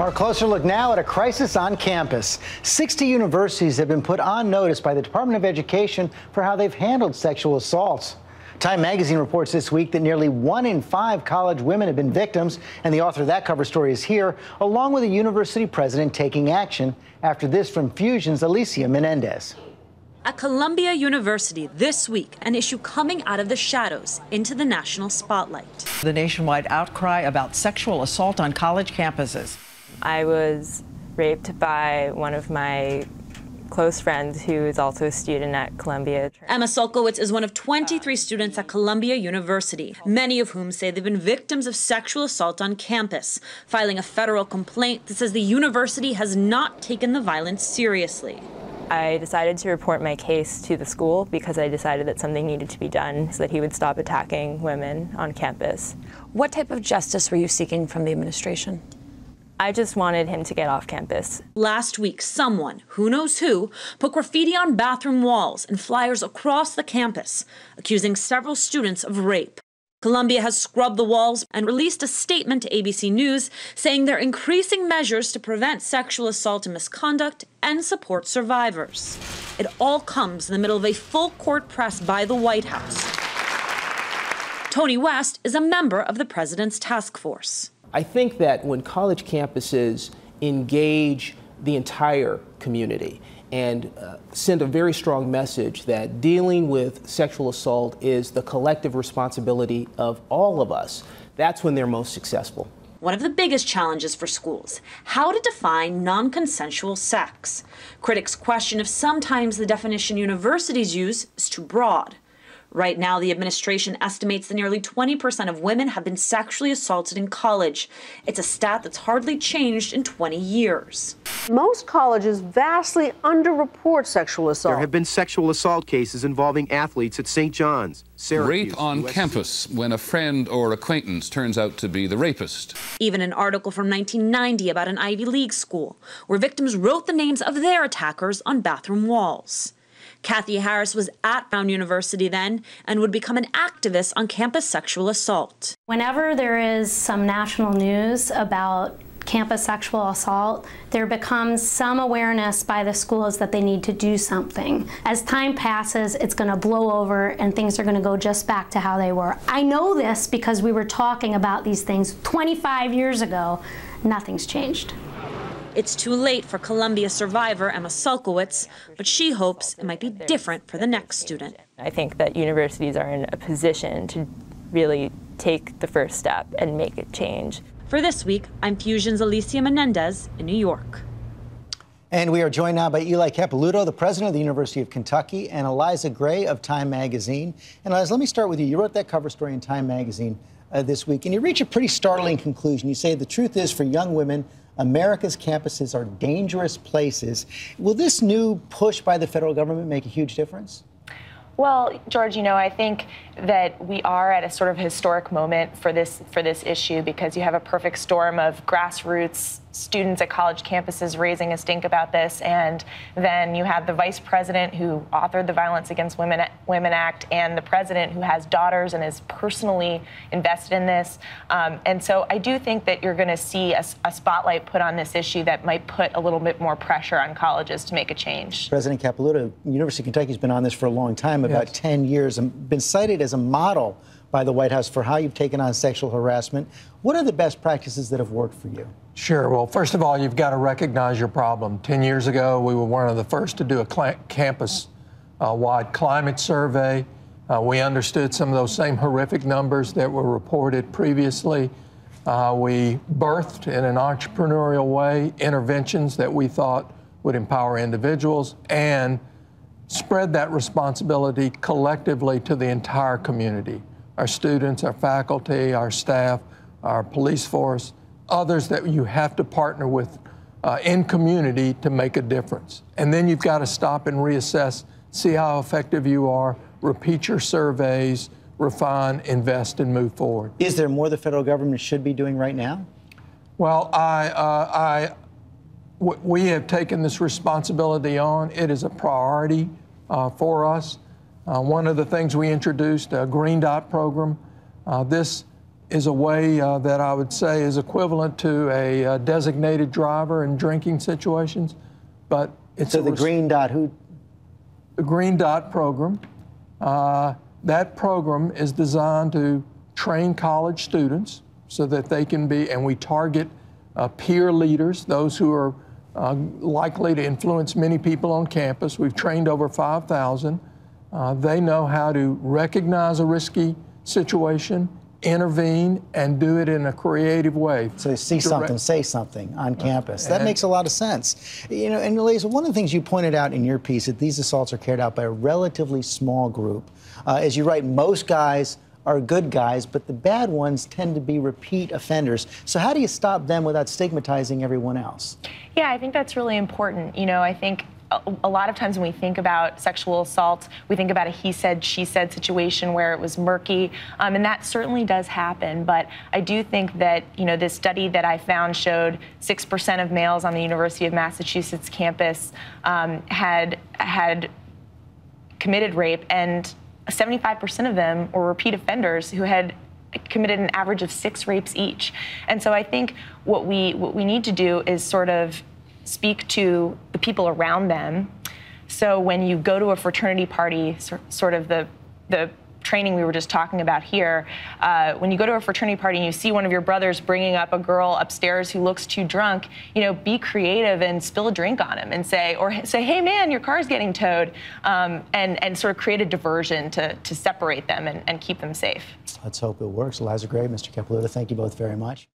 Our closer look now at a crisis on campus. 60 universities have been put on notice by the Department of Education for how they've handled sexual assaults. Time magazine reports this week that nearly 1 in 5 college women have been victims, and the author of that cover story is here, along with a university president taking action. After this from Fusion's Eliza Menendez. At Columbia University this week, an issue coming out of the shadows into the national spotlight. The nationwide outcry about sexual assault on college campuses. I was raped by one of my close friends who is also a student at Columbia. Emma Sulkowicz is one of 23 students at Columbia University, many of whom say they've been victims of sexual assault on campus, filing a federal complaint that says the university has not taken the violence seriously. I decided to report my case to the school because I decided that something needed to be done so that he would stop attacking women on campus. What type of justice were you seeking from the administration? I just wanted him to get off campus. Last week, someone, who knows who, put graffiti on bathroom walls and flyers across the campus, accusing several students of rape. Columbia has scrubbed the walls and released a statement to ABC News saying they're increasing measures to prevent sexual assault and misconduct and support survivors. It all comes in the middle of a full-court press by the White House. Tony West is a member of the president's task force. I think that when college campuses engage the entire community and send a very strong message that dealing with sexual assault is the collective responsibility of all of us, that's when they're most successful. One of the biggest challenges for schools, how to define non-consensual sex. Critics question if sometimes the definition universities use is too broad. Right now, the administration estimates that nearly 20% of women have been sexually assaulted in college. It's a stat that's hardly changed in 20 years. Most colleges vastly underreport sexual assault. There have been sexual assault cases involving athletes at St. John's. Rape on campus when a friend or acquaintance turns out to be the rapist. Even an article from 1990 about an Ivy League school where victims wrote the names of their attackers on bathroom walls. Kathy Harris was at Brown University then and would become an activist on campus sexual assault. Whenever there is some national news about campus sexual assault, there becomes some awareness by the schools that they need to do something. As time passes, it's going to blow over and things are going to go just back to how they were. I know this because we were talking about these things 25 years ago. Nothing's changed. It's too late for Columbia survivor Emma Sulkowicz, but she hopes it might be different for the next student. I think that universities are in a position to really take the first step and make it change. For this week, I'm Fusion's Eliza Menendez in New York. And we are joined now by Eli Capilouto, the president of the University of Kentucky, and Eliza Gray of Time magazine. And Eliza, let me start with you. You wrote that cover story in Time magazine this week, and you reach a pretty startling conclusion. You say the truth is, for young women, America's campuses are dangerous places. Will this new push by the federal government make a huge difference? Well, George, I think that we are at a sort of historic moment for this issue because you have a perfect storm of grassroots students at college campuses raising a stink about this, and then you have the vice president who authored the Violence Against Women Act, and the president who has daughters and is personally invested in this. And so I do think that you're going to see a spotlight put on this issue that might put a little bit more pressure on colleges to make a change. President Capilouto, University of Kentucky has been on this for a long time, about 10 years, and been cited as a model by the White House for how you've taken on sexual harassment. What are the best practices that have worked for you? Sure. Well, first of all, you've got to recognize your problem. 10 years ago, we were one of the first to do a campus-wide climate survey. We understood some of those same horrific numbers that were reported previously. We birthed, in an entrepreneurial way, interventions that we thought would empower individuals and spread that responsibility collectively to the entire community. Our students, our faculty, our staff, our police force, others that you have to partner with in community to make a difference. And then you've got to stop and reassess, see how effective you are, repeat your surveys, refine, invest, and move forward. Is there more the federal government should be doing right now? Well, we have taken this responsibility on. It is a priority for us. One of the things we introduced, a Green Dot program. This is a way that I would say is equivalent to a designated driver in drinking situations, but it's so the Green Dot, the Green Dot program. That program is designed to train college students so that they can be, and we target peer leaders, those who are likely to influence many people on campus. We've trained over 5,000. They know how to recognize a risky situation, intervene, and do it in a creative way. So see something, say something on campus. That makes a lot of sense. You know, and Eliza, one of the things you pointed out in your piece, that these assaults are carried out by a relatively small group. As you write, most guys are good guys, but the bad ones tend to be repeat offenders. So how do you stop them without stigmatizing everyone else? Yeah, I think that's really important. You know, I think a lot of times when we think about sexual assault, we think about a he said, she said situation where it was murky, and that certainly does happen. But I do think that, you know, this study that I found showed 6% of males on the University of Massachusetts campus had committed rape, and 75% of them were repeat offenders who had committed an average of 6 rapes each. And so I think what we need to do is sort of speak to the people around them. So when you go to a fraternity party, sort of the training we were just talking about here, when you go to a fraternity party and you see one of your brothers bringing up a girl upstairs who looks too drunk, you know, be creative and spill a drink on him and say, hey man, your car's getting towed, and sort of create a diversion to separate them and keep them safe. Let's hope it works. Eliza Gray, Mr. Capilouto, thank you both very much.